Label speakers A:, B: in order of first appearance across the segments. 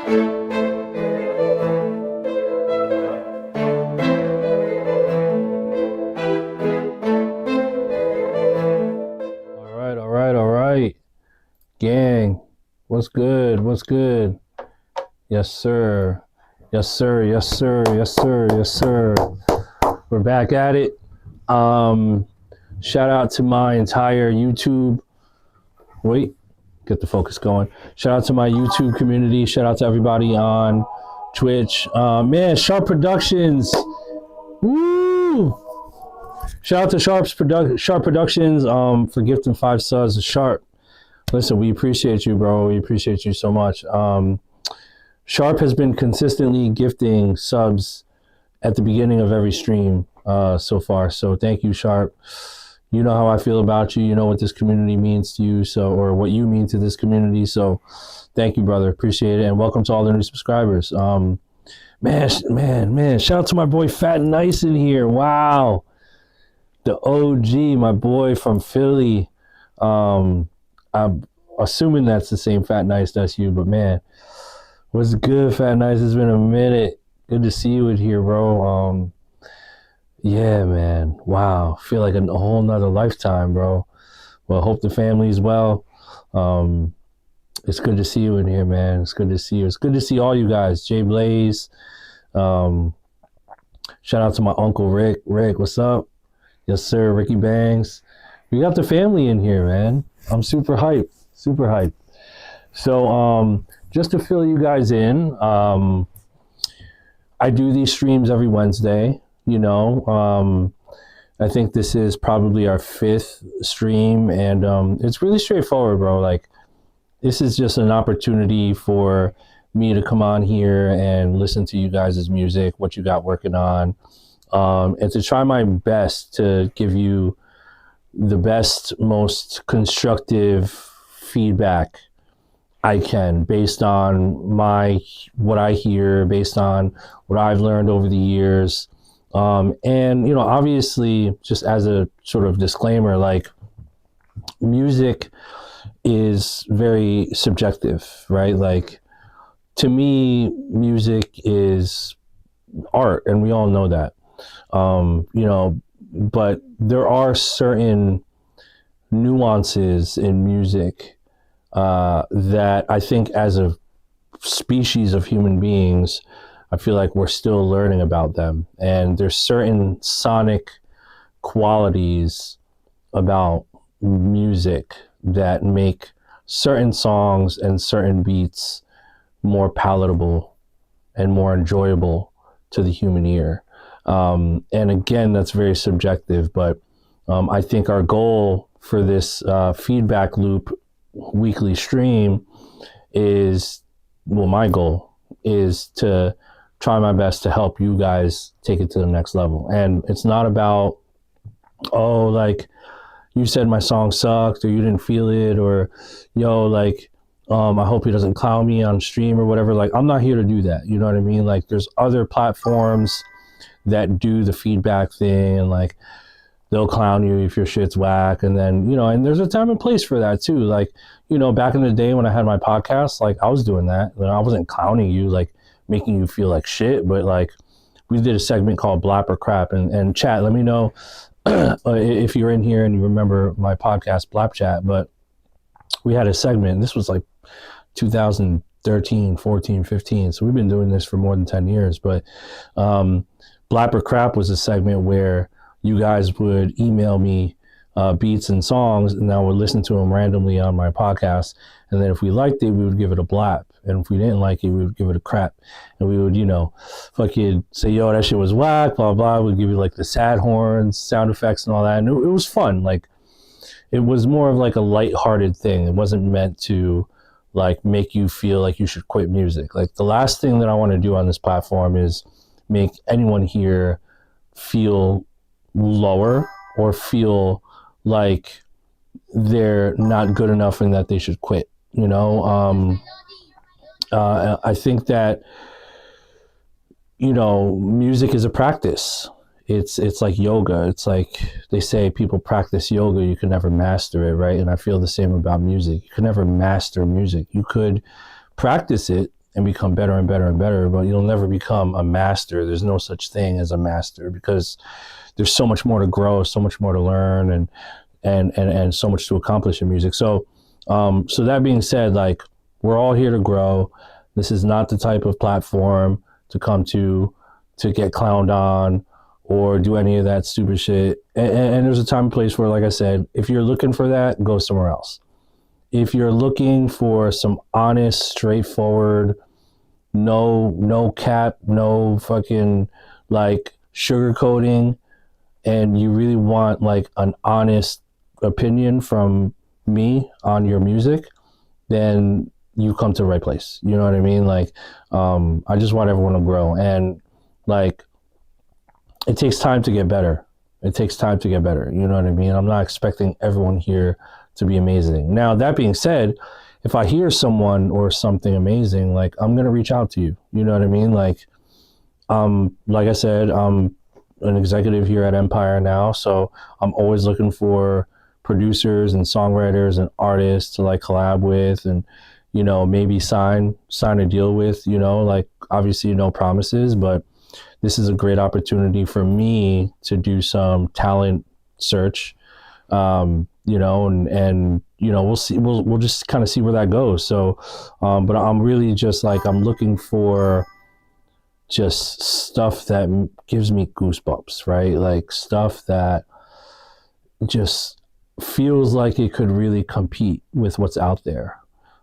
A: All right. Gang, what's good? What's good? Yes, sir. Yes, sir. Yes, sir. Yes, sir. Yes, sir. We're back at it. Shout out to my entire YouTube. Wait, get the focus going. Shout out to my YouTube community. Shout out to everybody on Twitch. Man, Sharp Productions. Woo! Shout out to Sharp Productions for gifting 5 subs to Sharp. Listen, we appreciate you, bro. We appreciate you so much. Sharp has been consistently gifting subs at the beginning of every stream so far. So thank you, Sharp. You know how I feel about you. You know what this community means to you, or what you mean to this community. So thank you, brother. Appreciate it. And welcome to all the new subscribers. Man. Shout out to my boy Fat Nice in here. Wow. The OG, my boy from Philly. I'm assuming that's the same Fat Nice that's you, but man, what's good, Fat Nice? It's been a minute. Good to see you in here, bro. Yeah, man. Wow. Feel like a whole nother lifetime, bro. Well, hope the family's well. It's good to see you in here, man. It's good to see you. It's good to see all you guys. Jay Blaze. Shout out to my Uncle Rick. Rick, what's up? Yes, sir. Ricky Bangs. We got the family in here, man. I'm super hyped. Super hyped. So, just to fill you guys in, I do these streams every Wednesday. You know, I think this is probably our 5th stream, and it's really straightforward, bro. Like, this is just an opportunity for me to come on here and listen to you guys' music, what you got working on, and to try my best to give you the best, most constructive feedback I can, based on what I hear, based on what I've learned over the years. And, you know, obviously, just as a sort of disclaimer, like, music is very subjective, right? Like, to me, music is art, and we all know that. You know, but there are certain nuances in music that I think, as a species of human beings, I feel like we're still learning about them. And there's certain sonic qualities about music that make certain songs and certain beats more palatable and more enjoyable to the human ear. And again, that's very subjective, but I think our goal for this feedback loop weekly stream is, well, my goal is to try my best to help you guys take it to the next level. And it's not about, oh, like, you said my song sucked, or you didn't feel it, or, yo, like, I hope he doesn't clown me on stream or whatever. Like, I'm not here to do that. You know what I mean? Like, there's other platforms that do the feedback thing, and like, they'll clown you if your shit's whack. And then, you know, and there's a time and place for that too. Like, you know, back in the day when I had my podcast, like, I was doing that. I wasn't clowning you, like, making you feel like shit, but like, we did a segment called Blap or Crap, and chat, let me know if you're in here and you remember my podcast, Blap Chat. But we had a segment, and this was like 2013, 14, 15. So we've been doing this for more than 10 years. But Blap or Crap was a segment where you guys would email me beats and songs, and I would listen to them randomly on my podcast. And then if we liked it, we would give it a blap. And if we didn't like it, we would give it a crap. And we would, you know, fucking say, yo, that shit was whack, blah, blah. We'd give you like the sad horns, sound effects and all that. And it was fun. Like, it was more of like a lighthearted thing. It wasn't meant to like make you feel like you should quit music. Like, the last thing that I want to do on this platform is make anyone here feel lower or feel like they're not good enough and that they should quit. You know, I think that, you know, music is a practice. It's like yoga. It's like they say, people practice yoga, you can never master it, right? And I feel the same about music. You can never master music. You could practice it, and become better and better and better, but you'll never become a master. There's no such thing as a master, because there's so much more to grow, so much more to learn, and so much to accomplish in music. So so that being said, like, we're all here to grow. This is not the type of platform to come to get clowned on or do any of that stupid shit. And there's a time and place where, like I said, if you're looking for that, go somewhere else. If you're looking for some honest, straightforward, no cap, no fucking like sugarcoating, and you really want like an honest opinion from me on your music, then you come to the right place. You know what I mean? Like, I just want everyone to grow, and like, it takes time to get better. It takes time to get better. You know what I mean? I'm not expecting everyone here to be amazing. Now, that being said, if I hear someone or something amazing, like, I'm going to reach out to you. You know what I mean? Like I said, I'm an executive here at Empire now. So I'm always looking for producers and songwriters and artists to like collab with, and, you know, maybe sign a deal with, you know, like, obviously no promises, but this is a great opportunity for me to do some talent search, you know, and, you know, we'll see, we'll just kind of see where that goes. So, but I'm really just like, I'm looking for just stuff that gives me goosebumps, right? Like, stuff that just feels like it could really compete with what's out there.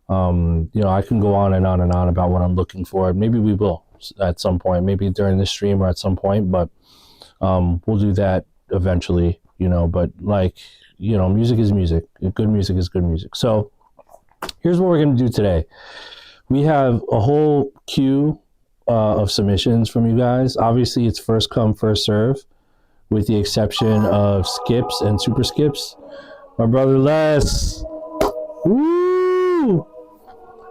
A: You know, I can go on and on and on about what I'm looking for. Maybe we will at some point, maybe during this stream or at some point, but we'll do that eventually, you know. But like, you know, music is music. Good music is good music. So here's what we're going to do today. We have a whole queue of submissions from you guys. Obviously, it's first come, first serve, with the exception of skips and super skips. My brother Les. Woo!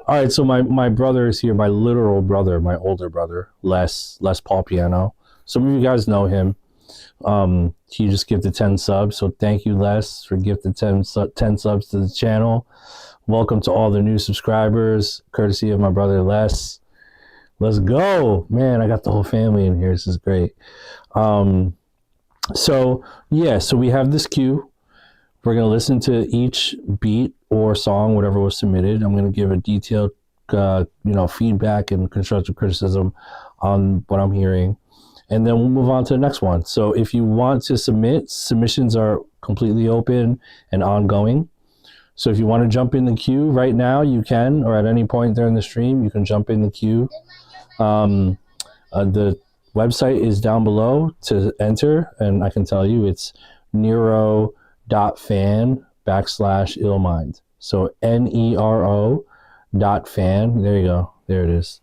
A: All right, so my brother is here, my literal brother, my older brother, Les Paul Piano. Some of you guys know him. He just gifted 10 subs, so thank you, Les, for gifting 10 subs to the channel. Welcome to all the new subscribers, courtesy of my brother Les. Let's go. Man, I got the whole family in here. This is great. So yeah, so we have this queue. We're going to listen to each beat or song, whatever was submitted. I'm going to give a detailed, you know, feedback and constructive criticism on what I'm hearing. And then we'll move on to the next one. So if you want to submit, submissions are completely open and ongoing. So if you want to jump in the queue right now, you can, or at any point during the stream, you can jump in the queue. The website is down below to enter, and I can tell you it's nero.fan/illmind. So NERO.fan. There you go. There it is.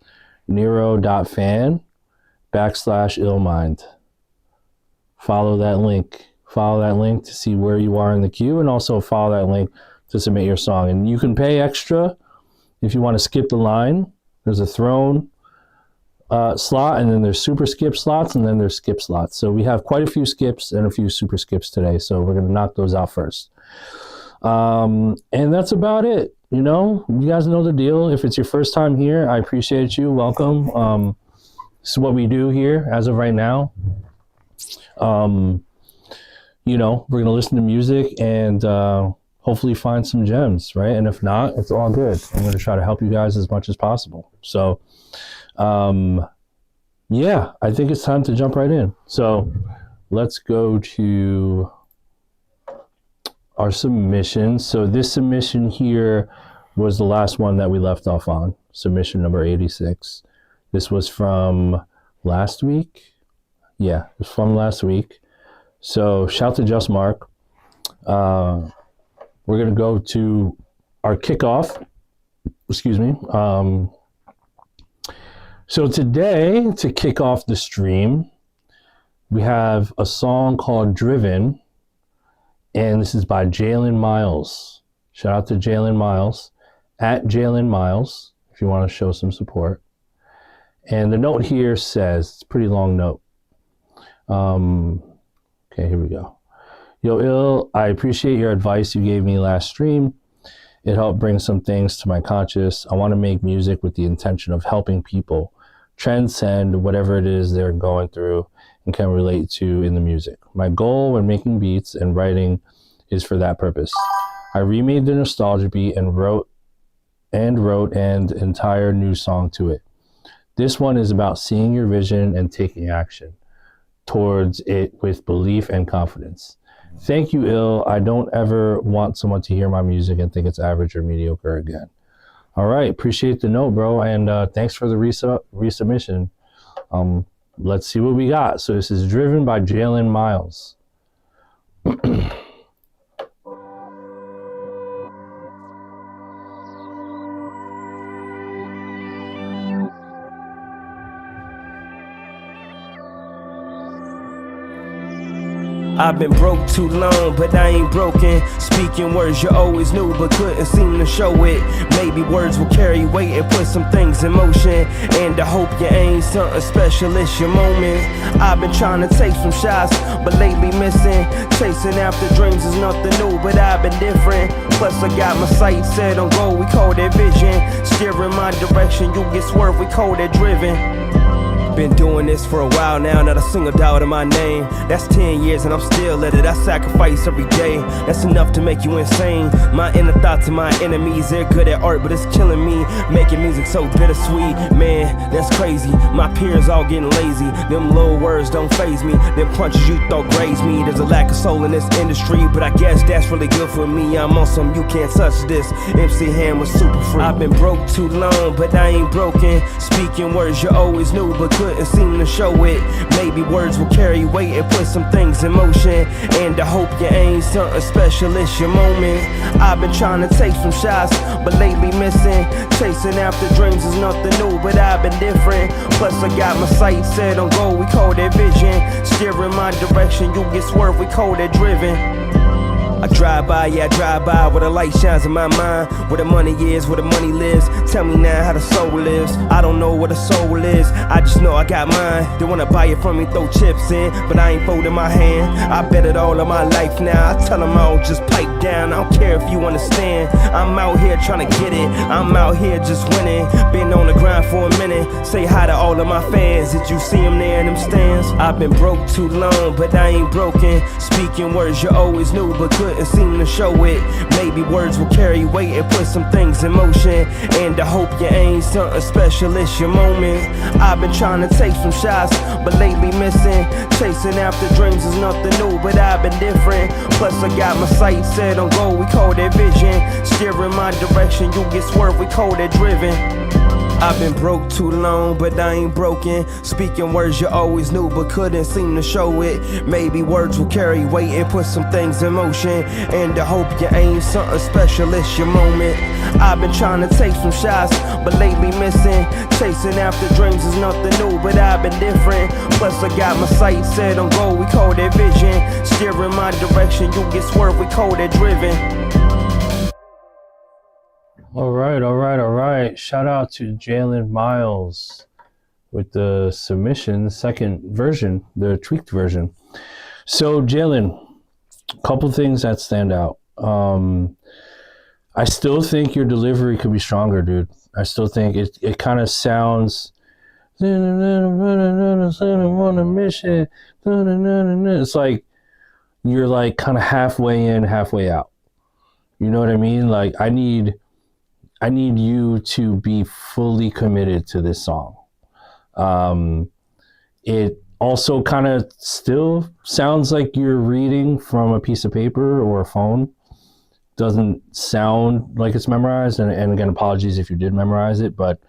A: Nero.fan/illmind. Follow that link. Follow that link to see where you are in the queue, and also follow that link to submit your song. And you can pay extra if you want to skip the line. There's a throne slot, and then there's super skip slots, and then there's skip slots. So we have quite a few skips and a few super skips today, so we're going to knock those out first. And that's about it. You know, you guys know the deal. If it's your first time here, I appreciate you. Welcome. This is what we do here as of right now. You know, we're going to listen to music and hopefully find some gems, right? And if not, it's all good. I'm going to try to help you guys as much as possible. So yeah, I think it's time to jump right in. So let's go to our submissions. So this submission here was the last one that we left off on, submission number 86. This was from last week. Yeah, it was from last week. So shout to Just Mark. We're going to go to our kickoff. Excuse me. So today, to kick off the stream, we have a song called Driven, and this is by Jalen Miles. Shout out to Jalen Miles, at Jalen Miles, if you want to show some support. And the note here says, it's a pretty long note. Okay, here we go. Yo, Ill, I appreciate your advice you gave me last stream. It helped bring some things to my conscious. I want to make music with the intention of helping people transcend whatever it is they're going through and can relate to in the music. My goal when making beats and writing is for that purpose. I remade the nostalgia beat and wrote an entire new song to it. This one is about seeing your vision and taking action towards it with belief and confidence. Thank you, Ill. I don't ever want someone to hear my music and think it's average or mediocre again. All right, appreciate the note, bro, and thanks for the resubmission. Let's see what we got. So this is Driven by Jalen Miles.
B: I've been broke too long, but I ain't broken. Speaking words you always knew, but couldn't seem to show it. Maybe words will carry weight and put some things in motion. And I hope you ain't something special, it's your moment. I've been trying to take some shots, but lately missing. Chasing after dreams is nothing new, but I've been different. Plus I got my sights set on goal, we call that vision. Steering my direction, you get swerved, we call that driven. Been doing this for a while now, not a single doubt in my name. That's 10 years and I'm still at it. I sacrifice every day. That's enough to make you insane. My inner thoughts and my enemies, they're good at art, but it's killing me. Making music so bittersweet, man, that's crazy. My peers all getting lazy. Them little words don't faze me. Them punches you throw graze me. There's a lack of soul in this industry, but I guess that's really good for me. I'm on some you can't touch this. MC Hammer super free. I've been broke too long, but I ain't broken. Speaking words you always knew, but couldn't seem to show it. Maybe words will carry weight and put some things in motion. And I hope you ain't something special, it's your moment. I've been trying to take some shots, but lately missing. Chasing after dreams is nothing new, but I've been different. Plus I got my sights set on goal, we call that vision. Steering my direction, you get swerved, we call that driven. I drive by where the light shines in my mind. Where the money is, where the money lives. Tell me now how the soul lives. I don't know what the soul is, I just know I got mine. They wanna buy it from me, throw chips in, but I ain't folding my hand. I bet it all of my life now. I tell them all just pipe down, I don't care if you understand. I'm out here trying to get it, I'm out here just winning. Been on the grind for a minute. Say hi to all of my fans, did you see them there in them stands? I've been broke too long, but I ain't broken. Speaking words you always knew, but couldn't seem to show it. Maybe words will carry weight and put some things in motion. And I hope you ain't something special, it's your moment. I've been trying to take some shots, but lately missing. Chasing after dreams is nothing new, but I've been different. Plus I got my sights set on goal, we call that vision. Steering my direction, you get swerved, we call that driven. I've been broke too long, but I ain't broken. Speaking words you always knew, but couldn't seem to show it. Maybe words will carry weight and put some things in motion. And I hope you ain't something special, it's your moment. I've been trying to take some shots, but lately missing. Chasing after dreams is nothing new, but I've been different. Plus I got my sights set on goal, we call that vision. Steering my direction, you get swerved, we call that driven.
A: All right. Shout out to Jalen Miles with the submission, second version, the tweaked version. So Jalen, a couple things that stand out. I still think your delivery could be stronger, dude. I still think it kind of sounds on a mission. It's like you're like kind of halfway in, halfway out. You know what I mean? Like I need you to be fully committed to this song. It also kind of still sounds like you're reading from a piece of paper or a phone. Doesn't sound like it's memorized. And again, apologies if you did memorize it, but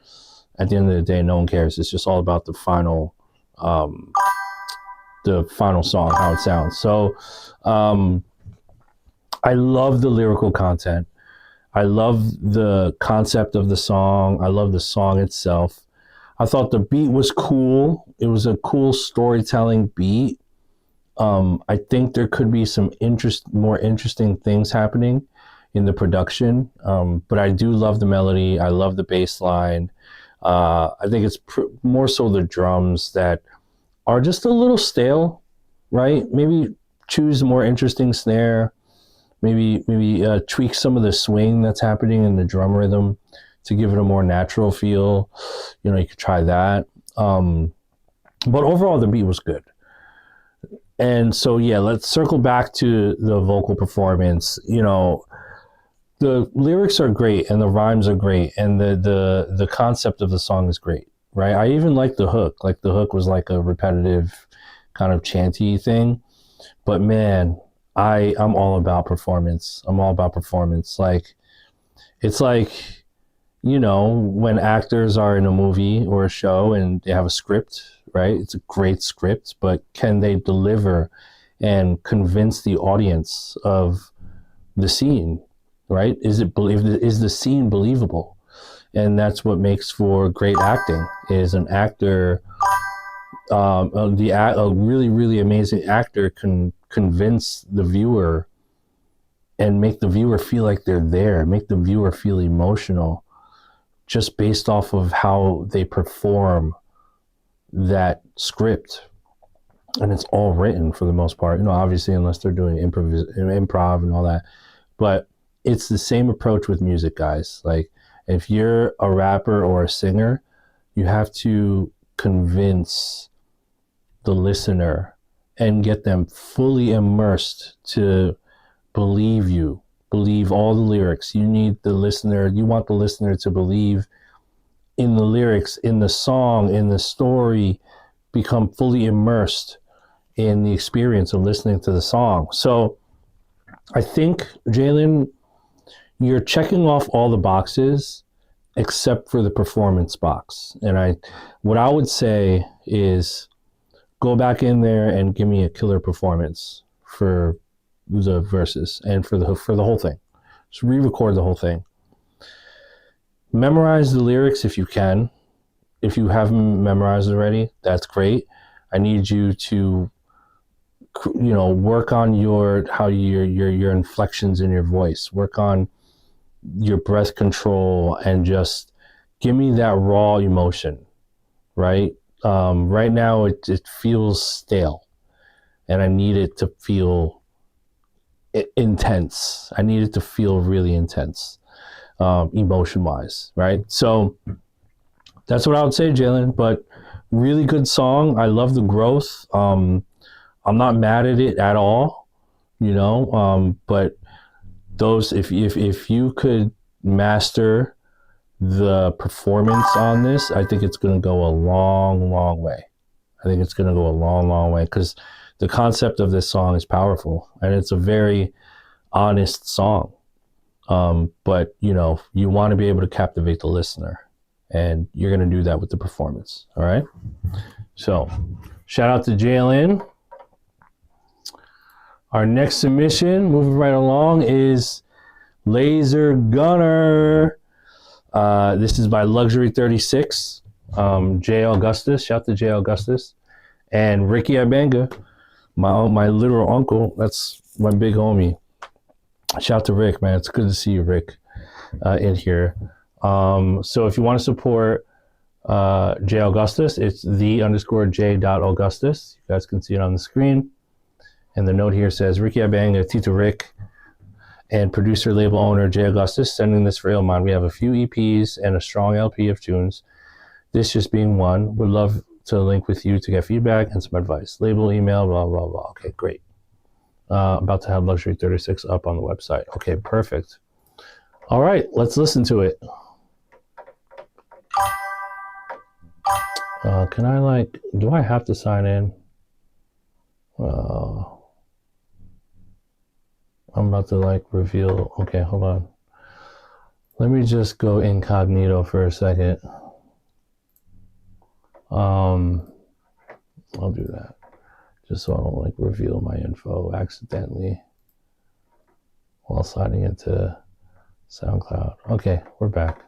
A: at the end of the day, no one cares. It's just all about the final song, how it sounds. So I love the lyrical content. I love the concept of the song. I love the song itself. I thought the beat was cool. It was a cool storytelling beat. I think there could be some more interesting things happening in the production. But I do love the melody. I love the bass line. I think it's more so the drums that are just a little stale, right? Maybe choose a more interesting snare. maybe tweak some of the swing that's happening in the drum rhythm to give it a more natural feel. You know, you could try that. But overall, the beat was good. And so, yeah, let's circle back to the vocal performance. You know, the lyrics are great and the rhymes are great and the concept of the song is great, right? I even like the hook. Like, the hook was like a repetitive kind of chanty thing. But man, I'm all about performance. I'm all about performance. Like, it's like, you know, when actors are in a movie or a show and they have a script, right? It's a great script, but can they deliver and convince the audience of the scene, right? Is the scene believable? And that's what makes for great acting, is an actor, a really, really amazing actor can convince the viewer and make the viewer feel like they're there, make the viewer feel emotional, just based off of how they perform that script. And it's all written for the most part, you know, obviously, unless they're doing improv and all that. But it's the same approach with music, guys. Like, if you're a rapper or a singer, you have to convince the listener and get them fully immersed to believe you, believe all the lyrics. You want the listener to believe in the lyrics, in the song, in the story, become fully immersed in the experience of listening to the song. So I think, Jalen, you're checking off all the boxes except for the performance box. And what I would say is go back in there and give me a killer performance for the verses and for the whole thing. Just re-record the whole thing. Memorize the lyrics if you can. If you haven't memorized already, that's great. I need you to, you know, work on your inflections in your voice. Work on your breath control and just give me that raw emotion, right? Right now it feels stale, and I need it to feel intense. I need it to feel really intense, emotion-wise, right? So that's what I would say, Jalen. But really good song. I love the growth. I'm not mad at it at all, you know. But those, if you could master the performance on this, I think it's going to go a long, long way. I think it's going to go a long, long way, because the concept of this song is powerful and it's a very honest song. But, you know, you want to be able to captivate the listener, and you're going to do that with the performance. All right. So shout out to Jalen. Our next submission, moving right along, is Laser Gunner. This is by Luxury 36. Jay Augustus, shout out to Jay Augustus, and Ricky Abanga, my literal uncle. That's my big homie. Shout out to Rick, man. It's good to see you, Rick, in here. So if you want to support Jay Augustus, it's _J.Augustus. You guys can see it on the screen. And the note here says, Ricky Abanga, Tito Rick, and producer, label owner, Jay Augustus, sending this for Illmind. We have a few EPs and a strong LP of tunes. This just being one. Would love to link with you to get feedback and some advice. Label, email, blah, blah, blah. Okay, great. About to have Luxury 36 up on the website. Okay, perfect. All right, let's listen to it. Can I, do I have to sign in? I'm about to reveal. Okay, hold on. Let me just go incognito for a second. I'll do that just so I don't reveal my info accidentally while signing into SoundCloud. Okay, we're back.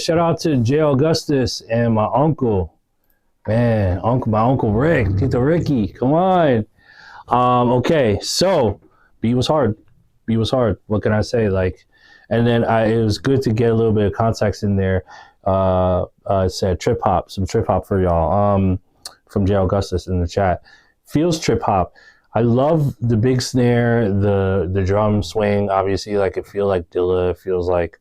A: shout out to J. Augustus and my uncle. Man, my uncle Rick, Tito Ricky, come on. Okay, so beat was hard. What can I say? Like, and then it was good to get a little bit of context in there. It said some trip hop for y'all. From J. Augustus in the chat. Feels trip hop. I love the big snare, the drum swing. Obviously, like it feels like Dilla. It feels like,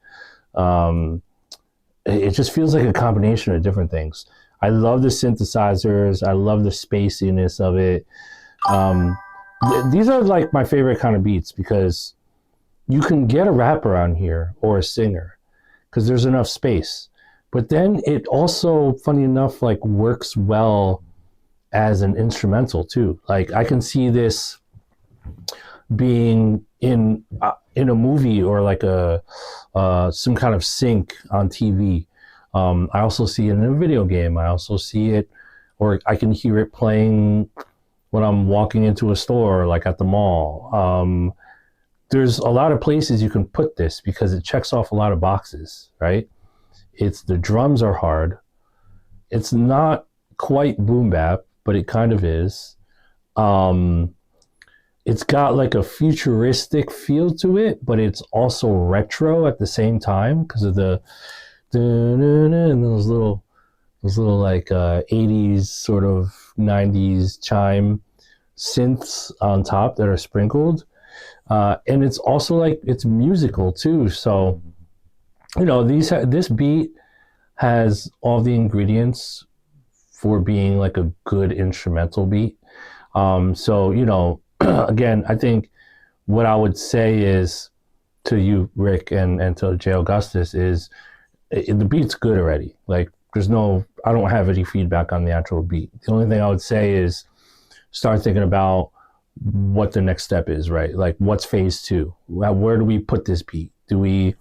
A: it just feels like a combination of different things. I love the synthesizers. I love the spaciness of it. These are like my favorite kind of beats because you can get a rapper on here or a singer because there's enough space. But then it also, funny enough, like works well as an instrumental too. Like I can see this being in a movie or like some kind of sync on TV. I also see it in a video game. I also see it, or I can hear it playing when I'm walking into a store, like at the mall. There's a lot of places you can put this because it checks off a lot of boxes, right? The drums are hard. It's not quite boom bap, but it kind of is. It's got like a futuristic feel to it, but it's also retro at the same time because of the and those little like 80s sort of 90s chime synths on top that are sprinkled. And it's also like it's musical too. So, you know, this beat has all the ingredients for being like a good instrumental beat. So, you know, again, I think what I would say is to you, Rick, and to J. Augustus is the beat's good already. Like I don't have any feedback on the actual beat. The only thing I would say is start thinking about what the next step is, right? Like what's phase 2? Where do we put this beat? Do we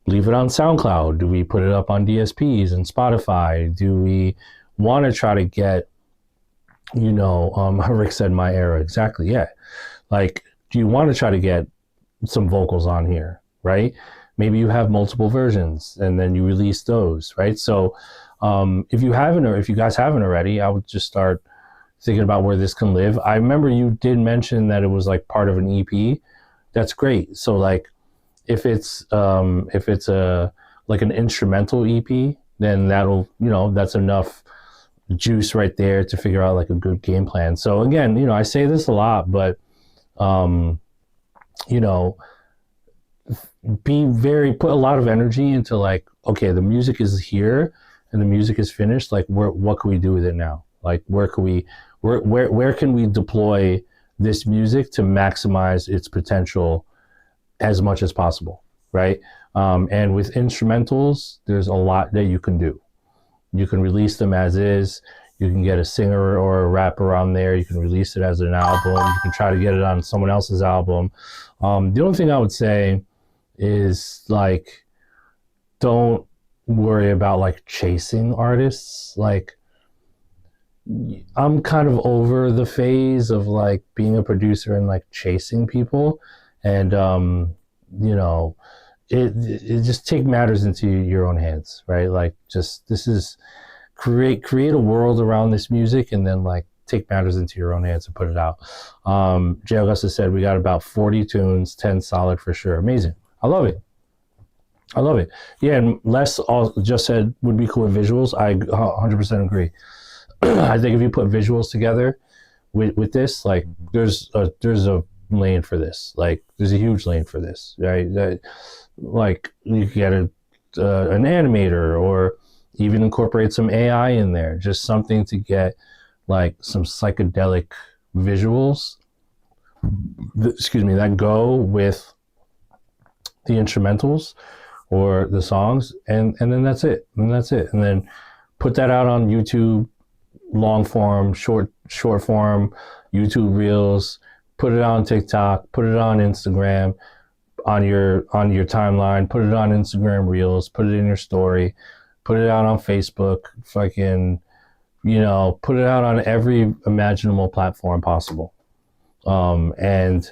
A: leave it on SoundCloud? Do we put it up on DSPs and Spotify? Do we want to try to get, you know, Rick said my era. Exactly. Yeah. Like, do you want to try to get some vocals on here, right? Maybe you have multiple versions and then you release those, right? So if you guys haven't already, I would just start thinking about where this can live. I remember you did mention that it was like part of an EP. That's great. So like if it's like an instrumental EP, then that'll, you know, that's enough juice right there to figure out like a good game plan. So again, you know, I say this a lot, but you know, put a lot of energy into like, okay, the music is here and the music is finished. Like what can we do with it now? Like where can we deploy this music to maximize its potential as much as possible, right? And with instrumentals, there's a lot that you can do. You can release them as is. You can get a singer or a rapper on there. You can release it as an album. You can try to get it on someone else's album. The only thing I would say is like, don't worry about like chasing artists. Like, I'm kind of over the phase of like being a producer and like chasing people, and you know, it just take matters into your own hands, right? Like just create a world around this music and then like take matters into your own hands and put it out. J. Augustus said we got about 40 tunes, 10 solid for sure. Amazing. I love it. Yeah, and Les just said would be cool with visuals. I 100% agree. I think if you put visuals together with this, like there's a lane for this. Like there's a huge lane for this, right? Like you could get an animator or even incorporate some AI in there, just something to get like some psychedelic visuals, that go with the instrumentals or the songs, and then that's it. And then put that out on YouTube, long form, short form, YouTube Reels, put it on TikTok, put it on Instagram, on your timeline, put it on Instagram Reels, put it in your story, put it out on Facebook, fucking, you know, put it out on every imaginable platform possible. And,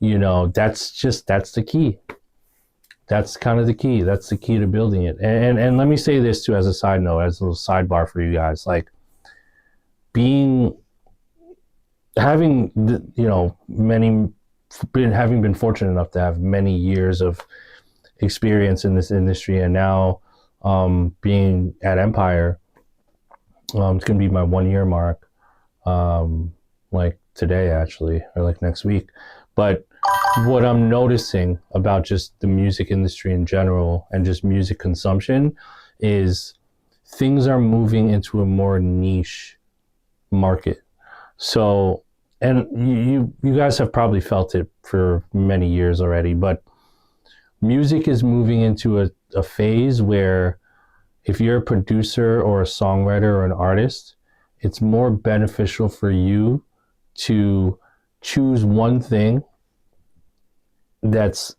A: you know, that's the key. That's kind of the key. That's the key to building it. And let me say this too, as a side note, as a little sidebar for you guys, like having been fortunate enough to have many years of experience in this industry, and now being at Empire, it's going to be my 1 year mark, like today actually, or like next week. But what I'm noticing about just the music industry in general and just music consumption is things are moving into a more niche market. So, and you guys have probably felt it for many years already, but music is moving into a phase where if you're a producer or a songwriter or an artist, it's more beneficial for you to choose one thing that's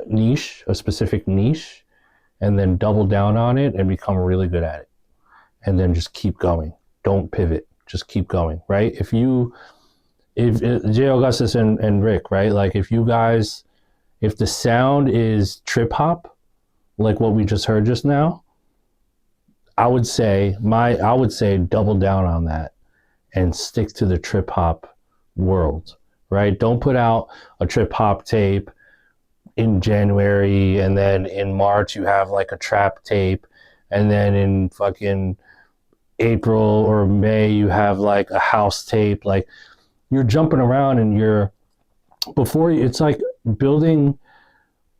A: niche, a specific niche, and then double down on it and become really good at it. And then just keep going. Don't pivot. Just keep going, right? If Jay Augustus and Rick, right? Like if the sound is trip hop, like what we just heard just now, I would say double down on that and stick to the trip hop world, right? Don't put out a trip hop tape in January and then in March you have like a trap tape, and then in fucking April or May you have like a house tape. Like you're jumping around and it's like building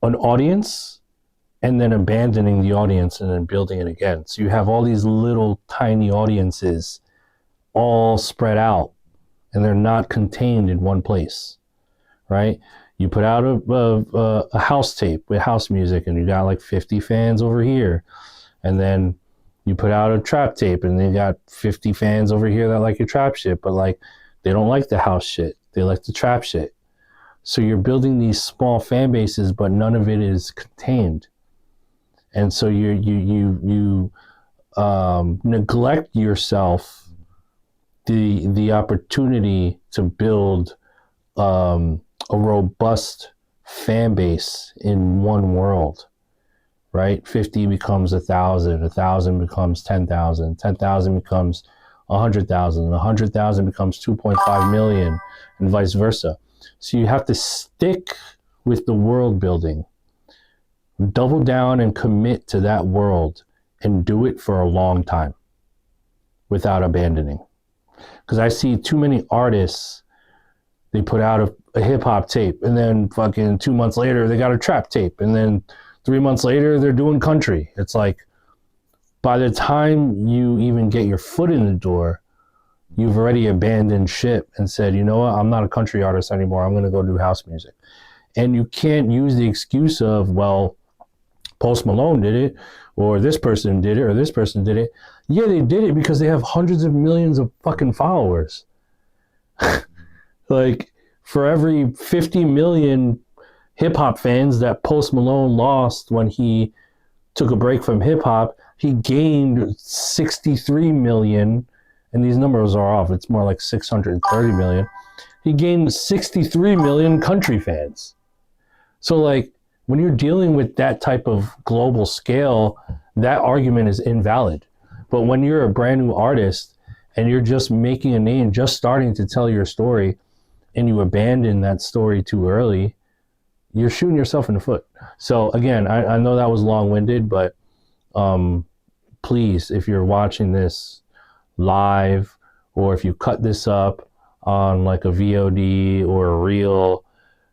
A: an audience and then abandoning the audience and then building it again. So you have all these little tiny audiences all spread out and they're not contained in one place, right? You put out a house tape with house music and you got like 50 fans over here. And then you put out a trap tape and you got 50 fans over here that like your trap shit, but like they don't like the house shit. They like the trap shit. So you're building these small fan bases, but none of it is contained. And so you neglect yourself the opportunity to build a robust fan base in one world, right? 50 becomes 1,000, 1,000 becomes 10,000, 10,000 becomes 100,000, 100,000 becomes 2.5 million, and vice versa. So you have to stick with the world building, double down and commit to that world and do it for a long time without abandoning. Because I see too many artists, they put out a hip hop tape and then fucking 2 months later they got a trap tape, and then 3 months later they're doing country. It's like by the time you even get your foot in the door, you've already abandoned ship and said, you know what, I'm not a country artist anymore. I'm going to go do house music. And you can't use the excuse of, well, Post Malone did it, or this person did it, or this person did it. Yeah, they did it because they have hundreds of millions of fucking followers. Like, for every 50 million hip-hop fans that Post Malone lost when he took a break from hip-hop, he gained 63 million, and these numbers are off, it's more like 630 million. He gained 63 million country fans. So, like, when you're dealing with that type of global scale, that argument is invalid. But when you're a brand new artist and you're just making a name, just starting to tell your story, and you abandon that story too early, you're shooting yourself in the foot. So again, I know that was long-winded, but please, if you're watching this live, or if you cut this up on like a VOD or a reel,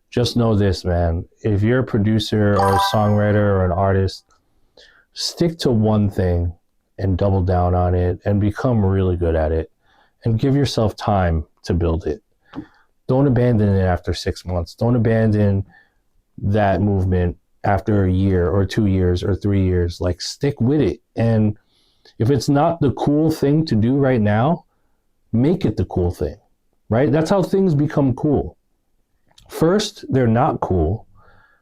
A: just know this, man. If you're a producer or a songwriter or an artist, stick to one thing and double down on it and become really good at it, and give yourself time to build it. Don't abandon it after 6 months. Don't abandon that movement after a year or 2 years or 3 years. Like, stick with it. And if it's not the cool thing to do right now, make it the cool thing, right? That's how things become cool. First, they're not cool.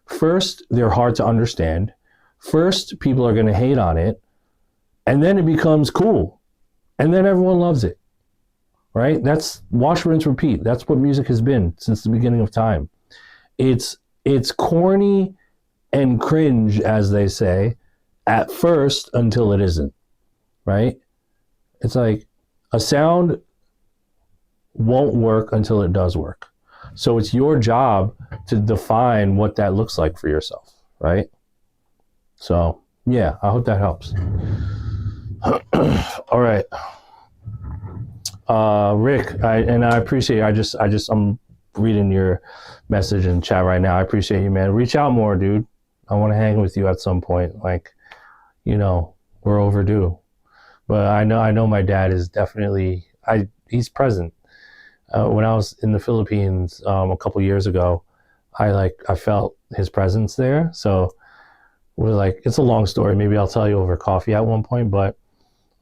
A: First, they're hard to understand. First, people are going to hate on it. And then it becomes cool. And then everyone loves it, right? That's wash, rinse, repeat. That's what music has been since the beginning of time. It's corny and cringe, as they say, at first until it isn't, right? It's like a sound won't work until it does work. So it's your job to define what that looks like for yourself, right? So yeah, I hope that helps. All right. Rick, I appreciate it. I'm reading your message in chat right now. I appreciate you, man. Reach out more, dude. I want to hang with you at some point. Like, you know, we're overdue. But I know my dad is definitely, he's present. When I was in the Philippines a couple years ago, I felt his presence there. So we're like, it's a long story. Maybe I'll tell you over coffee at one point, but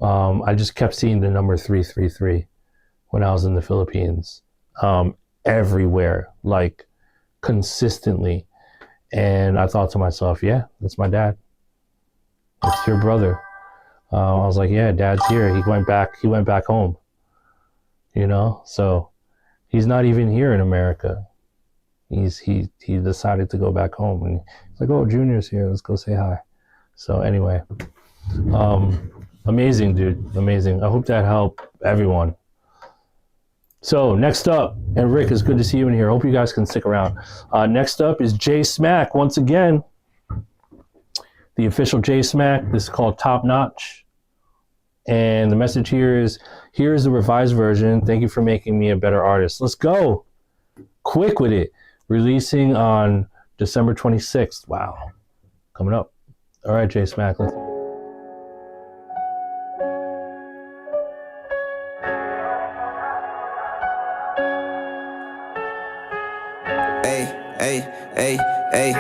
A: I just kept seeing the number 333 when I was in the Philippines, everywhere, like consistently. And I thought to myself, yeah, that's my dad. It's your brother. I was like, yeah, dad's here. He went back home, you know? So he's not even here in America. He decided to go back home, and he's like, oh, Junior's here. Let's go say hi. So anyway, amazing, dude. Amazing. I hope that helped everyone. So next up, and Rick, it's good to see you in here. Hope you guys can stick around. Next up is J Smack once again. The official J Smack. This is called Top Notch. And the message here is the revised version. Thank you for making me a better artist. Let's go. Quick with it. Releasing on December 26th. Wow. Coming up. All right, J Smack. Let's...
C: Hey.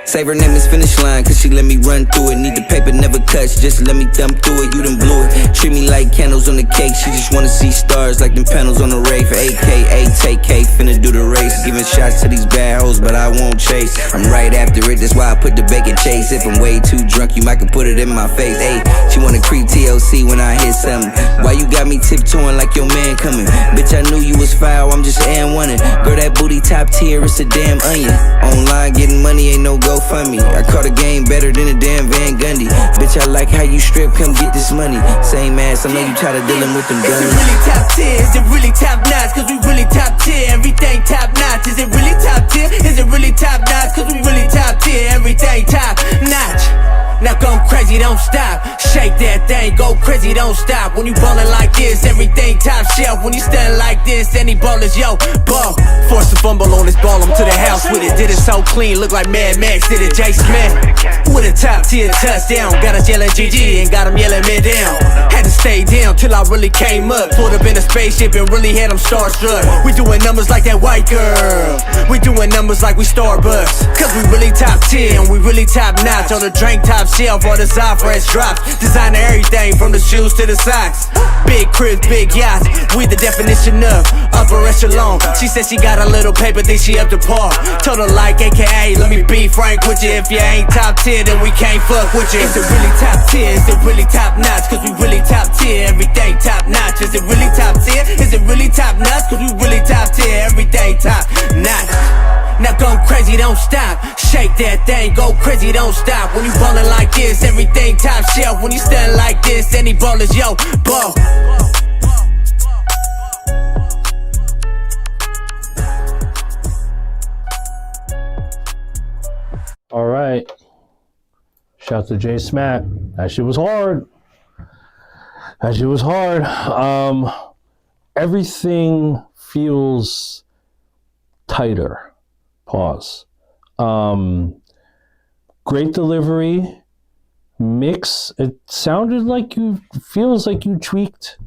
C: Save her name is Finish Line, cause she let me run through it. Need the paper, never cuts, just let me thumb through it. You done blew it, treat me like candles on the cake. She just wanna see stars like them panels on the rave. AKA, take cake, finna do the race. Giving shots to these bad hoes, but I won't chase. I'm right after it, that's why I put the bacon chase. If I'm way too drunk, you might can put it in my face. Ayy, she wanna creep TLC when I hit something. Why you got me tiptoeing like your man coming? Bitch, I knew you was foul, I'm just one. Girl, that booty top tier, it's a damn onion. Online getting money, ain't no GoFundMe. I caught a game better than a damn Van Gundy. Bitch, I like how you strip, come get this money. Same ass, I know you tired of dealing with them guns. Is it really top tier? Is it really top notch? Cause we really top tier, everything top notch. Is it really top tier? Is it really top notch? Cause we really top tier, everything top notch. Now go crazy, don't stop. Shake that thing, go crazy, don't stop. When you ballin' like this, everything top shelf. When you standin' like this, any ballers, yo, ball. Force a fumble on this ball, I'm to the house with it. Did it so clean, look like Mad Max did it. J Smith with a top tier touchdown. Got us yelling GG and got them yelling me down. Had to stay down till I really came up. Pulled up in a spaceship and really had them starstruck. We doing numbers like that white girl. We doing numbers like we Starbucks. Cause we really top tier and we really top notch. On the drink top shelf or the side fresh drops. Designer everything from the shoes to the socks. Big cribs, big yachts. We the definition of upper echelon. She said she got a little paper, think she up to par. Told her like AKA, let me be frank with you. If you ain't top tier, then we can't fuck with you. Is it really top tier? Is it really top notch? Cause we really top tier, everything top notch. Is it really top tier? Is it really top notch? Cause we really top tier, everything top notch. Now go crazy, don't stop. Shake that thing, go crazy, don't stop. When you ballin' like this, everything top shelf. When you stand like this, any ballers, yo, ball.
A: All right. Shout to J Smack. That shit was hard. Everything feels tighter. Pause. Great delivery. Mix. It sounded like feels like you tweaked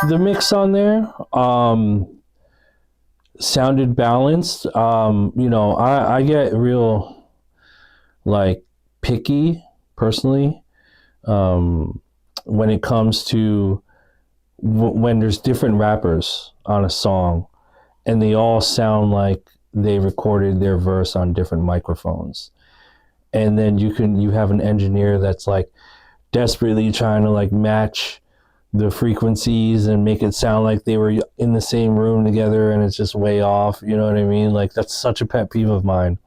A: the mix on there. Sounded balanced. I get real picky personally when it comes to when there's different rappers on a song and they all sound like they recorded their verse on different microphones, and then you have an engineer that's desperately trying to match the frequencies and make it sound like they were in the same room together and it's just way off. You know what I mean? That's such a pet peeve of mine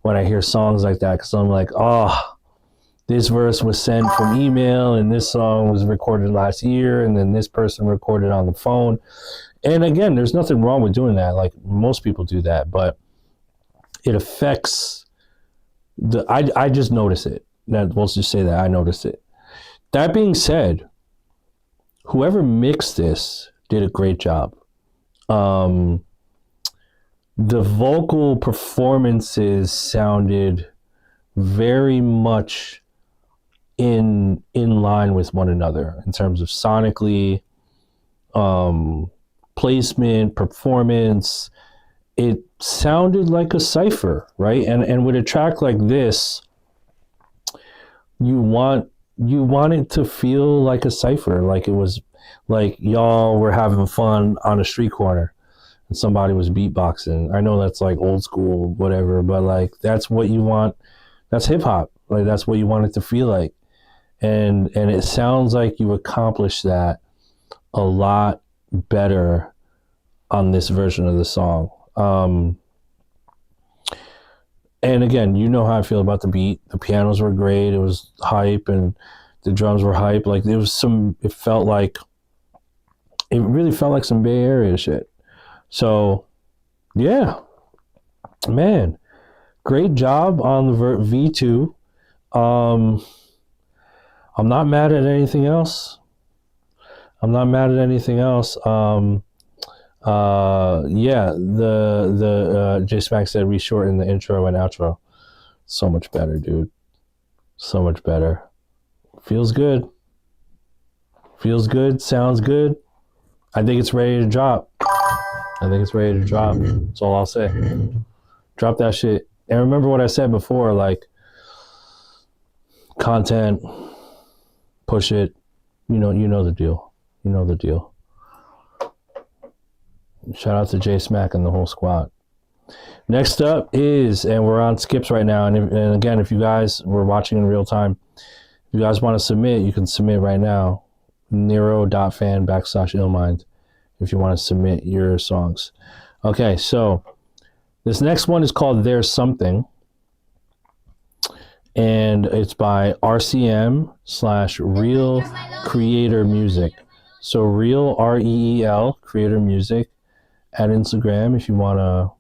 A: when I hear songs like that, because I'm like, oh, this verse was sent from email, and this song was recorded last year, and then this person recorded on the phone. And again, there's nothing wrong with doing that. Like, most people do that, but it affects I just notice it. We'll just say that I notice it. That being said, whoever mixed this did a great job. The vocal performances sounded very much in line with one another in terms of sonically, placement, performance. It sounded like a cipher, right? And with a track like this, you want it to feel like a cipher, like it was like y'all were having fun on a street corner and somebody was beatboxing. I know that's like old school, whatever, but like that's what you want. That's hip hop. Like that's what you want it to feel like. And it sounds like you accomplished that a lot better on this version of the song. And again, you know how I feel about the beat. The pianos were great. It was hype, and the drums were hype. Like it really felt like some Bay Area shit. So yeah, man, great job on the V2. I'm not mad at anything else. Yeah, the J Smack said we shortened the intro and outro. So much better, dude. So much better. Feels good. Sounds good. I think it's ready to drop. That's all I'll say. Drop that shit. And remember what I said before, like content, push it. You know the deal. Shout out to J Smack and the whole squad. Next up is, and we're on skips right now, and again, if you guys were watching in real time, if you guys want to submit, you can submit right now. Nero.fan/illmind if you want to submit your songs. Okay, so this next one is called There's Something, and it's by RCM/Real Creator Music. So Real, REEL, Creator Music, at Instagram if you want to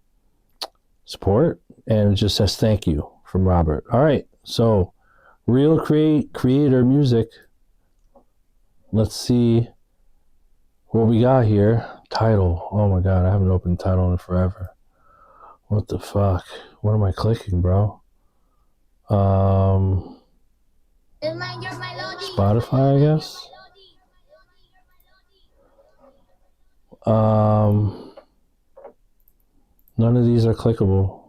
A: support. And it just says thank you from Robert. All right, so Real Creator Music. Let's see what we got here. Title. Oh my God, I haven't opened title in forever. What the fuck? What am I clicking, bro? Spotify, I guess. None of these are clickable.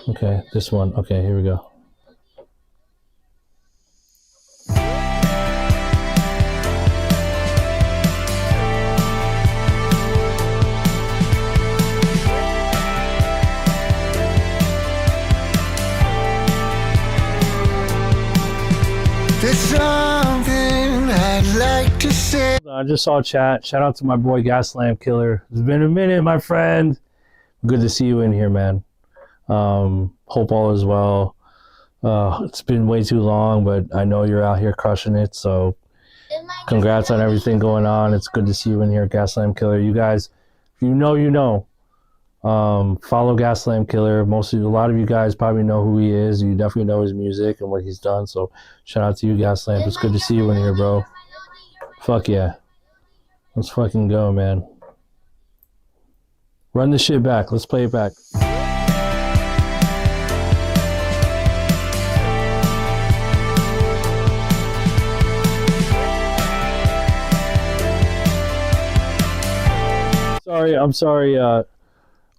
A: Okay, this one. Okay, here we go.
D: There's something I'd like to say.
A: I just saw chat. Shout out to my boy Gaslamp Killer. It's been a minute, my friend. Good to see you in here, man. Hope all is well. It's been way too long, but I know you're out here crushing it. So congrats on everything going on. It's good to see you in here, Gaslamp Killer. You guys, if you know. Follow Gaslamp Killer. A lot of you guys probably know who he is. You definitely know his music and what he's done. So shout out to you, Gaslamp. It's good to see you in here, bro. Fuck yeah. Let's fucking go, man. Run this shit back. Let's play it back. I'm sorry,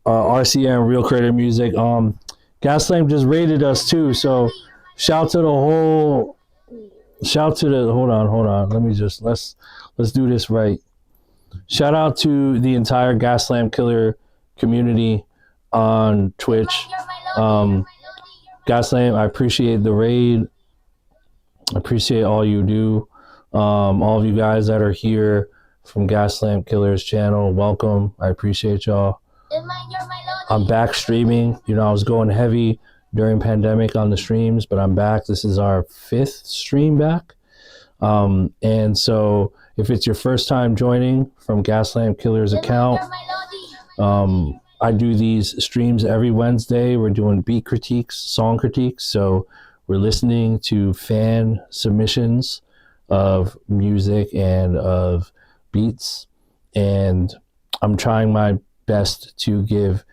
A: RCM, Real Creator Music. Gaslamp just rated us too, so hold on. Let's do this right. Shout out to the entire Gaslamp Killer community on Twitch. Gaslamp, I appreciate the raid. I appreciate all you do. All of you guys that are here from Gaslamp Killer's channel, welcome. I appreciate y'all. I'm back streaming. You know, I was going heavy during pandemic on the streams, but I'm back. This is our 5th stream back. And so if it's your first time joining from Gaslamp Killer's account, I do these streams every Wednesday. We're doing beat critiques, song critiques. So we're listening to fan submissions of music and of beats. And I'm trying my best to give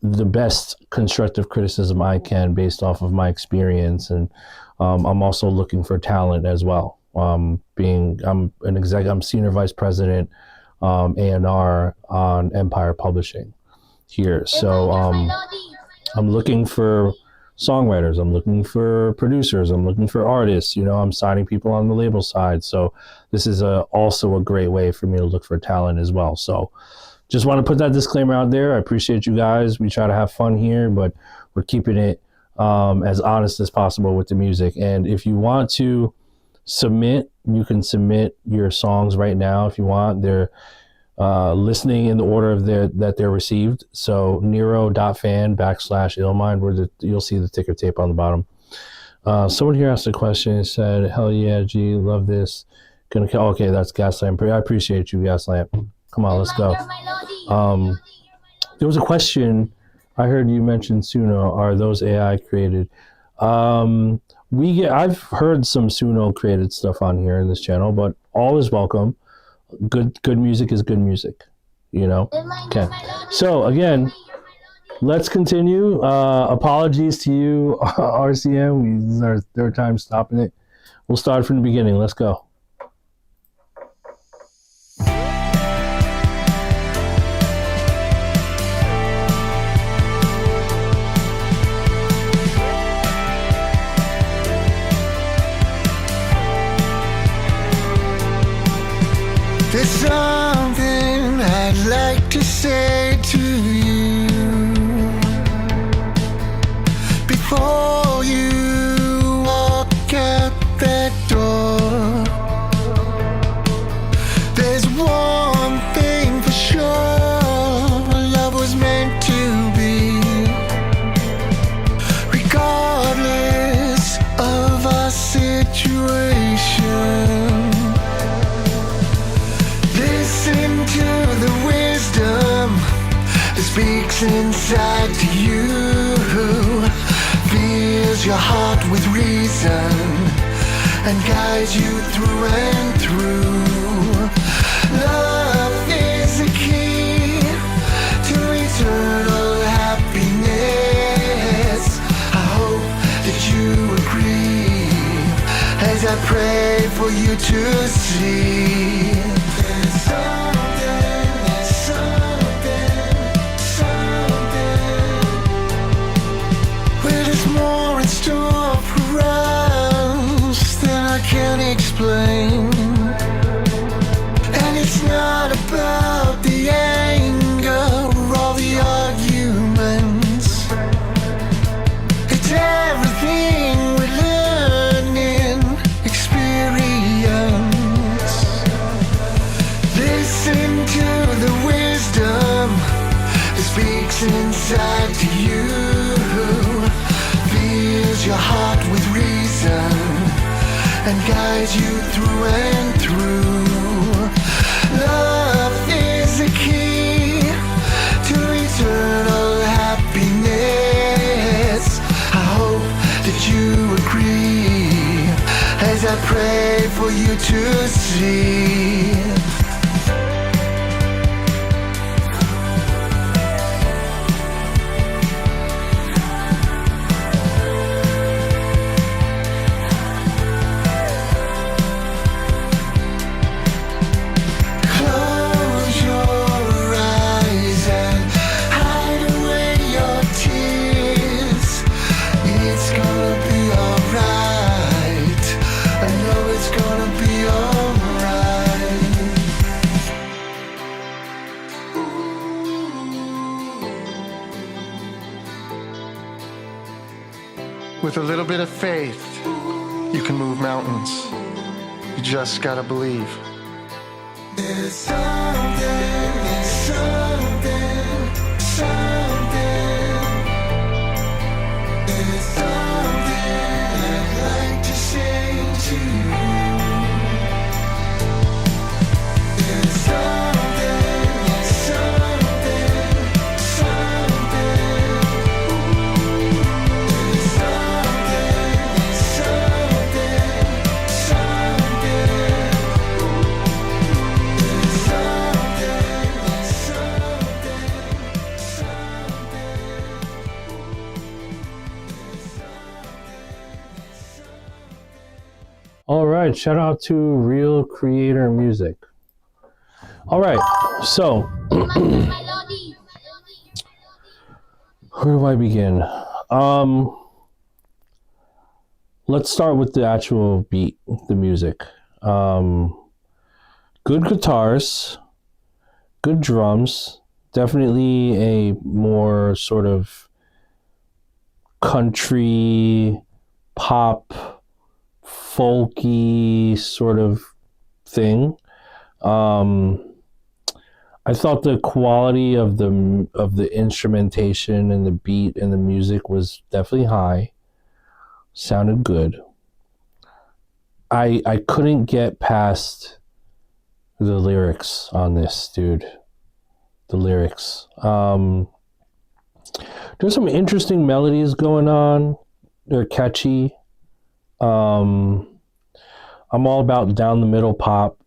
A: the best constructive criticism I can based off of my experience. And I'm also looking for talent as well. I'm senior vice president, A&R on Empire Publishing here. So I'm looking for songwriters, I'm looking for producers, I'm looking for artists. You know, I'm signing people on the label side. So this is also a great way for me to look for talent as well. So just want to put that disclaimer out there. I appreciate you guys. We try to have fun here, but we're keeping it as honest as possible with the music. And if you want to submit, you can submit your songs right now if you want. They're listening in the order of that they're received. So Nero.fan/Illmind, where you'll see the ticker tape on the bottom. Someone here asked a question and said, hell yeah, G, love this. Okay, that's Gaslamp. I appreciate you, Gaslamp. Come on, let's go. There was a question. I heard you mention Suno. Are those AI created? I've heard some Suno created stuff on here in this channel, but all is welcome. Good music is good music, you know? Okay. So again, let's continue. Apologies to you, RCM. This is our 3rd time stopping it. We'll start from the beginning. Let's go.
D: There's something I'd like to say to you before you walk out that door. There's one thing for sure, love was meant to be. Regardless of our situation, listen to the wisdom that speaks inside to you, fills your heart with reason and guides you through and through. Love is the key to eternal happiness. I hope that you agree as I pray for you to see. Can't explain, and it's not about the anger or all the arguments. It's everything we learn in experience. Listen to the wisdom that speaks inside to you, fills your heart with reason and guides you through and through. Love is the key to eternal happiness. I hope that you agree as I pray for you to see. With a little bit of faith, you can move mountains. You just gotta believe. There's something
A: All right, shout out to Real Creator Music. All right, so where do I begin? Let's start with the actual beat, the music. Good guitars, good drums, definitely a more sort of country, pop, folky sort of thing. I thought the quality of the instrumentation and the beat and the music was definitely high. Sounded good. I couldn't get past the lyrics on this, dude. The lyrics. There's some interesting melodies going on. They're catchy. I'm all about down the middle pop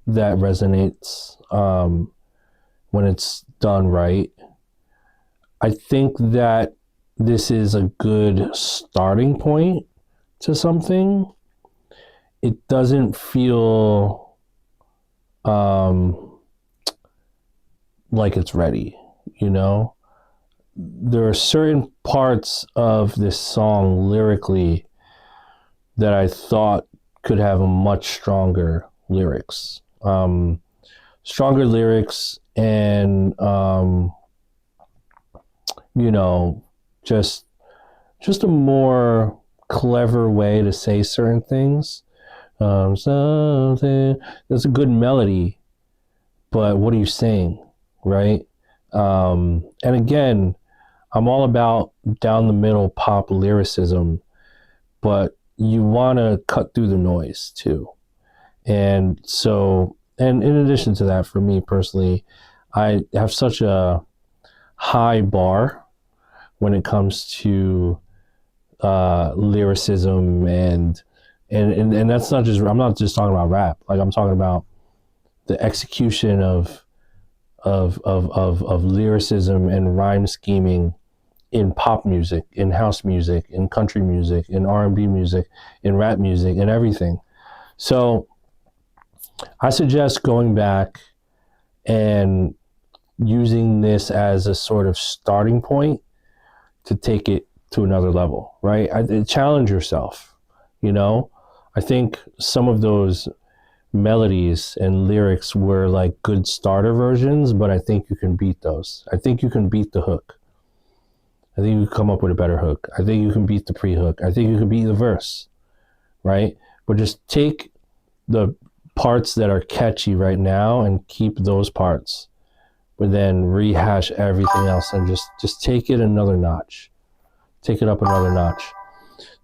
A: that resonates when it's done right. I think that this is a good starting point to something. It doesn't feel like it's ready, you know? There are certain parts of this song lyrically that I thought could have a much stronger lyrics. Stronger lyrics and, you know, just a more clever way to say certain things. Something, there's a good melody, but what are you saying, right? And again, I'm all about down the middle pop lyricism, but you want to cut through the noise too. And so, and in addition to that, for me personally, I have such a high bar when it comes to lyricism and that's not just, I'm not just talking about rap. Like, I'm talking about the execution of lyricism and rhyme scheming in pop music, in house music, in country music, in R&B music, in rap music, and everything. So I suggest going back and using this as a sort of starting point to take it to another level, right? Challenge yourself, you know? I think some of those melodies and lyrics were like good starter versions, but I think you can beat those. I think you can beat the hook. I think you can come up with a better hook. I think you can beat the pre-hook. I think you can beat the verse, right? But just take the parts that are catchy right now and keep those parts, but then rehash everything else and just take it another notch. Take it up another notch.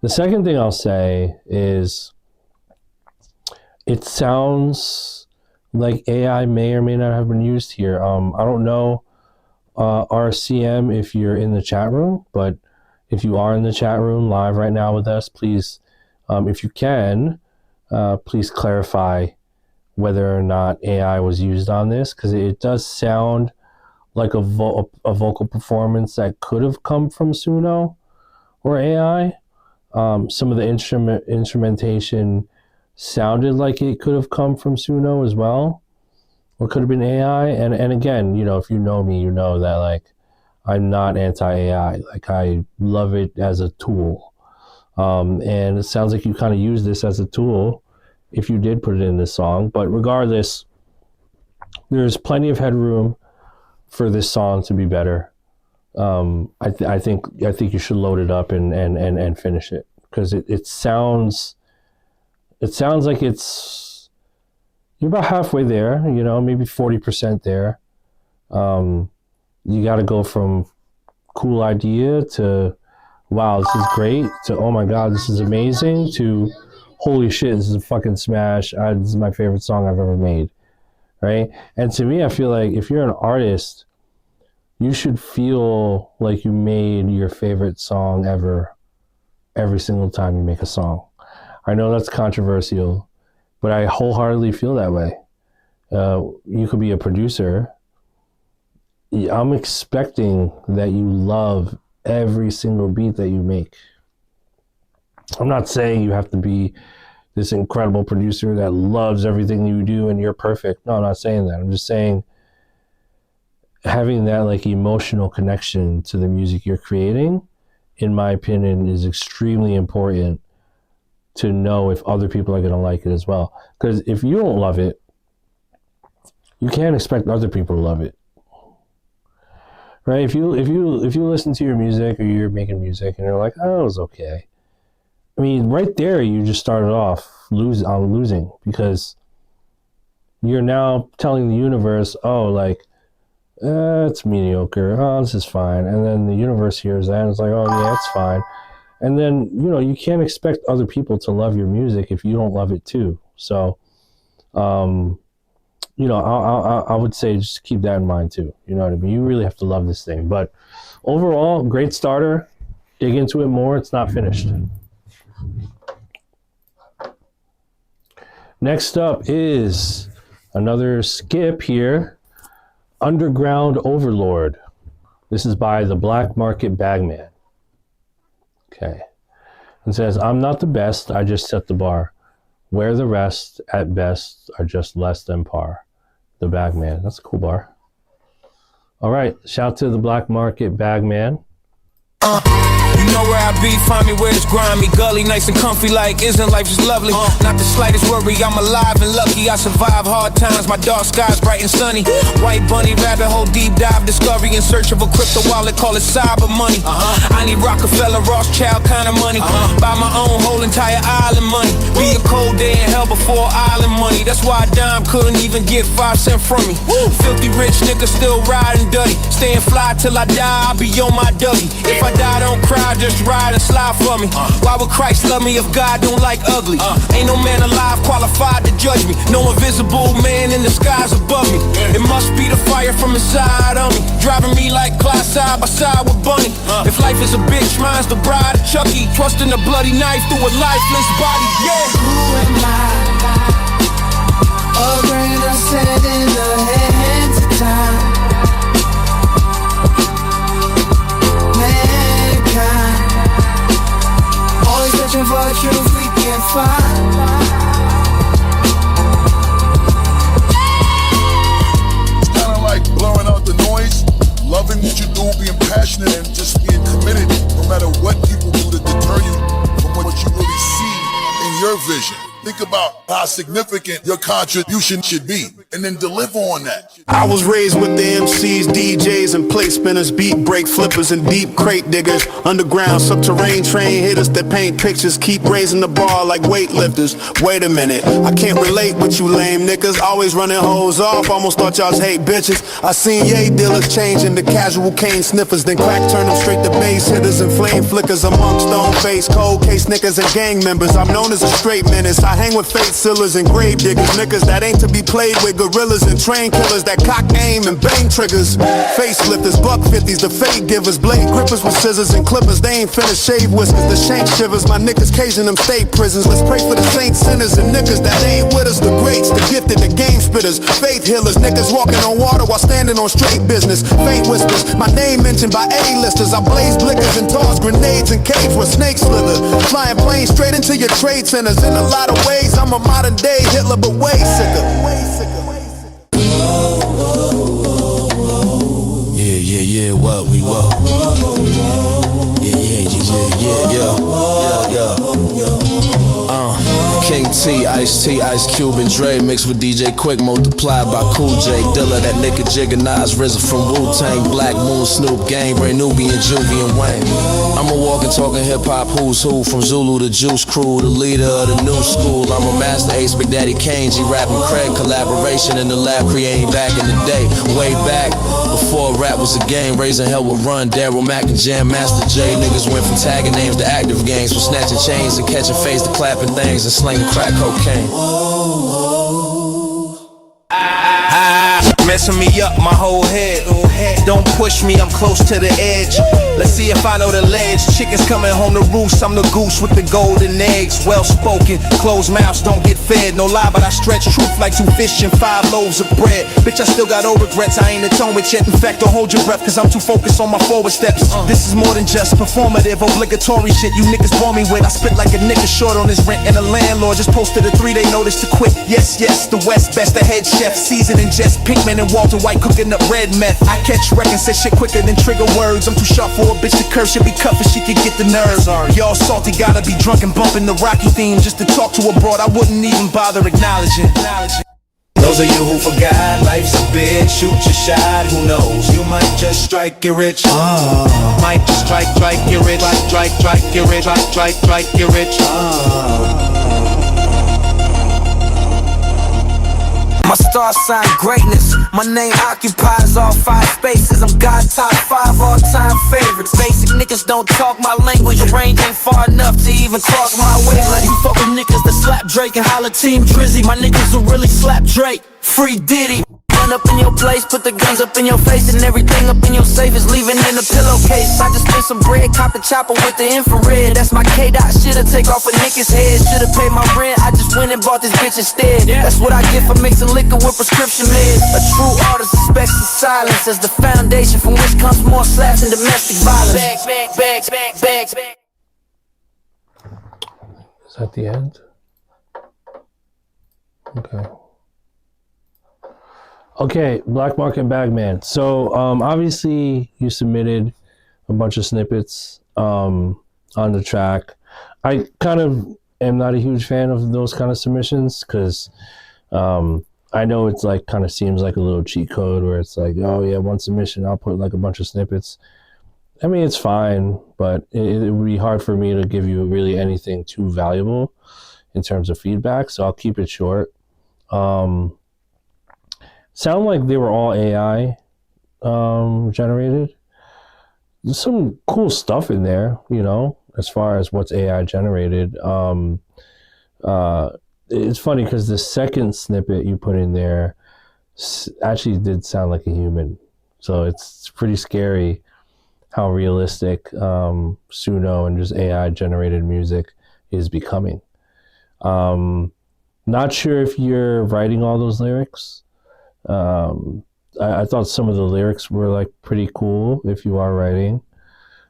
A: The second thing I'll say is it sounds like AI may or may not have been used here. I don't know, RCM, if you're in the chat room, but if you are in the chat room live right now with us, please, if you can, please clarify whether or not AI was used on this, because it does sound like a vocal performance that could have come from Suno or AI. Some of the instrumentation sounded like it could have come from Suno as well, or could have been AI. And again, you know, if you know me, you know that like I'm not anti-AI. Like, I love it as a tool. And it sounds like you kind of use this as a tool if you did put it in this song. But regardless, there's plenty of headroom for this song to be better. I think you should load it up and finish it, because it sounds like you're about halfway there, you know, maybe 40% there. You got to go from cool idea to wow, this is great, to oh my god, this is amazing, to holy shit, this is a fucking smash. This is my favorite song I've ever made, right? And to me, I feel like if you're an artist, you should feel like you made your favorite song ever every single time you make a song. I know that's controversial, but I wholeheartedly feel that way. You could be a producer. I'm expecting that you love every single beat that you make. I'm not saying you have to be this incredible producer that loves everything you do and you're perfect. No, I'm not saying that. I'm just saying having that like emotional connection to the music you're creating, in my opinion, is extremely important to know if other people are going to like it as well. Because if you don't love it, you can't expect other people to love it, right? If you listen to your music or you're making music and you're like, oh, it was okay. I mean, right there, you just started off losing, because you're now telling the universe, oh, like, it's mediocre. Oh, this is fine. And then the universe hears that and it's like, oh, yeah, it's fine. And then, you know, you can't expect other people to love your music if you don't love it too. So, you know, I would say just keep that in mind too. You know what I mean? You really have to love this thing. But overall, great starter. Dig into it more. It's not finished. Next up is another skip here. Underground Overlord. This is by the Black Market Bagman. Okay. It says, I'm not the best, I just set the bar. Where the rest, at best, are just less than par. The Bagman. That's a cool bar. All right. Shout to the Black Market Bagman.
E: You know where I be, find me where it's grimy, gully, nice and comfy, like isn't life just lovely? Not the slightest worry, I'm alive and lucky. I survive hard times, my dark skies bright and sunny. White bunny, rabbit hole, deep dive, discovery in search of a crypto wallet, call it cyber money. I need Rockefeller, Rothschild kind of money. Buy my own whole entire island money. Be a cold day in hell before island money. That's why a dime couldn't even get 5 cents from me. Filthy rich nigga still riding dirty. Staying fly till I die, I'll be on my Dougie. If I die, don't cry, just ride and slide for me. Why would Christ love me if God don't like ugly? Ain't no man alive qualified to judge me. No invisible man in the skies above me. It must be the fire from inside of me, driving me like Clyde side by side with Bunny. If life is a bitch, mine's the bride of Chucky. Trusting a bloody knife through a lifeless body. Yeah.
F: Who am I? A grain of sand in the hands of time. Searching for a truth we can't find.
G: It's kinda like blowing out the noise, loving what you do, being passionate and just being committed no matter what people do to deter you from what you really see in your vision. Think about how significant your contribution should be and then deliver on that.
H: I was raised with the MCs, DJs, and plate spinners, beat break flippers, and deep crate diggers. Underground, subterranean train hitters that paint pictures, keep raising the bar like weightlifters. Wait a minute, I can't relate with you lame niggas. Always running hoes off, almost thought y'all hate bitches. I seen yay dealers change into casual cane sniffers, then crack turn them straight to base hitters and flame flickers. Amongst stone face, cold case niggas and gang members. I'm known as a straight menace. I hang with fate sealers and grave diggers, niggas that ain't to be played with, gorillas and train killers that cock aim and bang triggers. Facelifters, buck 50s, the fade givers, blade grippers with scissors and clippers. They ain't finna shave whiskers, the shank shivers. My niggas caging them state prisons. Let's pray for the saints, sinners, and niggas that ain't with us. The greats, the gifted, the game spitters, faith healers, niggas walking on water while standing on straight business. Faint whispers, my name mentioned by A-listers. I blaze blickers and toss grenades in caves where snakes slither. Flying planes straight into your trade centers. In a lot of ways, I'm a modern day Hitler, but way sicker. Yeah, what we what? King T, Ice-T, Ice Cube, and Dre mixed with DJ Quick, multiplied by Cool J Dilla, that nigga Jigga Nas, RZA from Wu-Tang, Black Moon, Snoop Gang, Ray Nubian, Juvie, and Wayne. I'm a walking, talking hip-hop who's who, from Zulu to Juice Crew, the leader of the new school. I'm a master ace, Big Daddy Kane, G-Rap and Craig, collaboration in the lab, creating back in the day, way back, before rap was a game, raising hell with Run, Daryl Mack and Jam Master J. Niggas went from tagging names to active games, from snatching chains and catching face to clapping things and slinging crack cocaine.
E: Messing me up my whole head. Don't push me, I'm close to the edge. Let's see if I know the ledge. Chickens coming home to roost. I'm the goose with the golden eggs. Well spoken, closed mouths don't get fed. No lie, but I stretch truth like 2 fish and 5 loaves of bread. Bitch, I still got old regrets. I ain't atoned with yet. In fact, don't hold your breath, cause I'm too focused on my forward steps. This is more than just performative, obligatory shit you niggas bore me with. I spit like a nigga short on his rent, and the landlord just posted a 3-day notice to quit. Yes, the West best, the head chef, seasoning Jess Pinkman and Walter White cooking up red meth. I catch wreck and say shit quicker than trigger words. I'm too sharp for a bitch to curse, should be cuffed if she could get the nerves. Y'all salty, gotta be drunk and bumping the Rocky theme just to talk to a broad I wouldn't even bother acknowledging. Those of you who forgot, life's a bitch, shoot your shot, who knows? You might just strike it rich, might just strike it rich, strike it rich, strike it rich,
I: My star sign greatness, my name occupies all 5 spaces. I'm God top 5 all-time favorites. Basic niggas don't talk my language, range ain't far enough to even cross my wavelength. You fuck with niggas that slap Drake and holla Team Drizzy. My niggas will really slap Drake, free Diddy. Run up in your place, put the guns up in your face, and everything up in your safe is leaving in a pillowcase. I just spent some bread, cop the chopper with the infrared. That's my K-Dot shit'll take off a nigga's head. Should've paid my rent, I just went and bought this bitch instead. That's what I get for mixing liquor with prescription meds. A true artist respects the silence as the foundation from which comes more slaps and domestic violence. Bags.
A: Is that the end? Okay, Black Market Bagman. So obviously you submitted a bunch of snippets on the track. I kind of am not a huge fan of those kind of submissions because I know it's like kind of seems like a little cheat code where it's like, oh yeah, one submission, I'll put like a bunch of snippets. I mean, it's fine, but it would be hard for me to give you really anything too valuable in terms of feedback, so I'll keep it short. Sound like they were all AI generated. There's some cool stuff in there, you know, as far as what's AI generated. It's funny because the second snippet you put in there actually did sound like a human. So it's pretty scary how realistic Suno and just AI generated music is becoming. Not sure if you're writing all those lyrics. I thought some of the lyrics were like pretty cool if you are writing.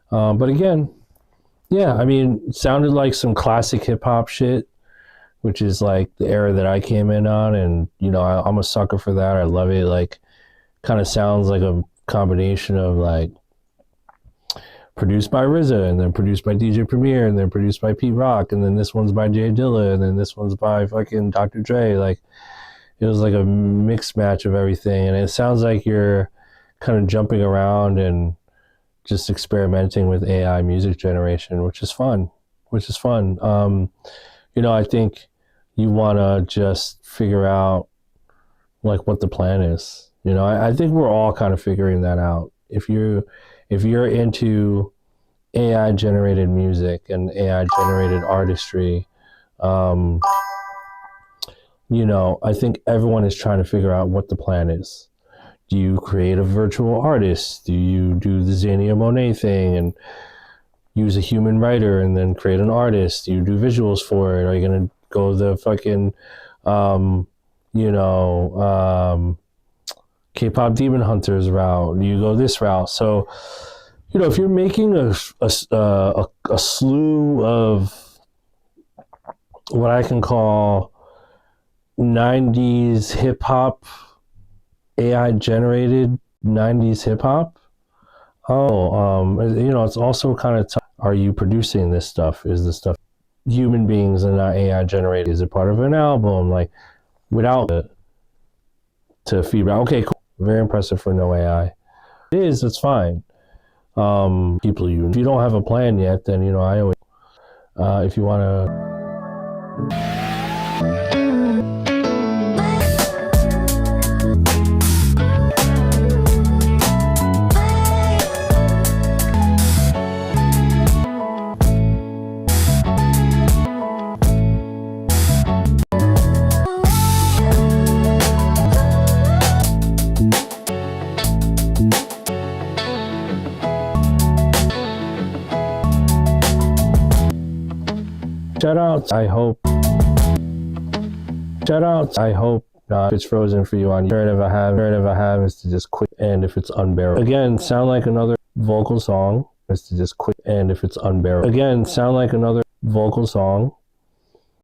A: But again, yeah, I mean, it sounded like some classic hip hop shit, which is like the era that I came in on. And, you know, I'm a sucker for that. I love it. Like, kind of sounds like a combination of like produced by RZA and then produced by DJ Premier and then produced by Pete Rock. And then this one's by Jay Dilla and then this one's by fucking Dr. Dre. Like, it was like a mixed match of everything. And it sounds like you're kind of jumping around and just experimenting with AI music generation, which is fun. You know, I think you want to just figure out like what the plan is. You know, I think we're all kind of figuring that out. If you're into AI generated music and AI generated artistry, you know, I think everyone is trying to figure out what the plan is. Do you create a virtual artist? Do you do the Xenia Monet thing and use a human writer and then create an artist? Do you do visuals for it? Are you going to go the fucking, K-pop Demon Hunters route? Do you go this route? So, you know, if you're making a slew of what I can call 90s hip hop, AI generated 90s hip hop. You know, it's also kind of tough. Are you producing this stuff? Is this stuff human beings and not AI generated? Is it part of an album? Like, without it to feedback. Okay, cool. Very impressive for no AI. It is, it's fine. If you don't have a plan yet, then, you know, I always, if you want to Shout out. I hope. Shout out. I hope. If it's frozen for you on your if I have is to just quit, and if it's unbearable. Again, sound like another vocal song is to just quit, and if it's unbearable. Again, sound like another vocal song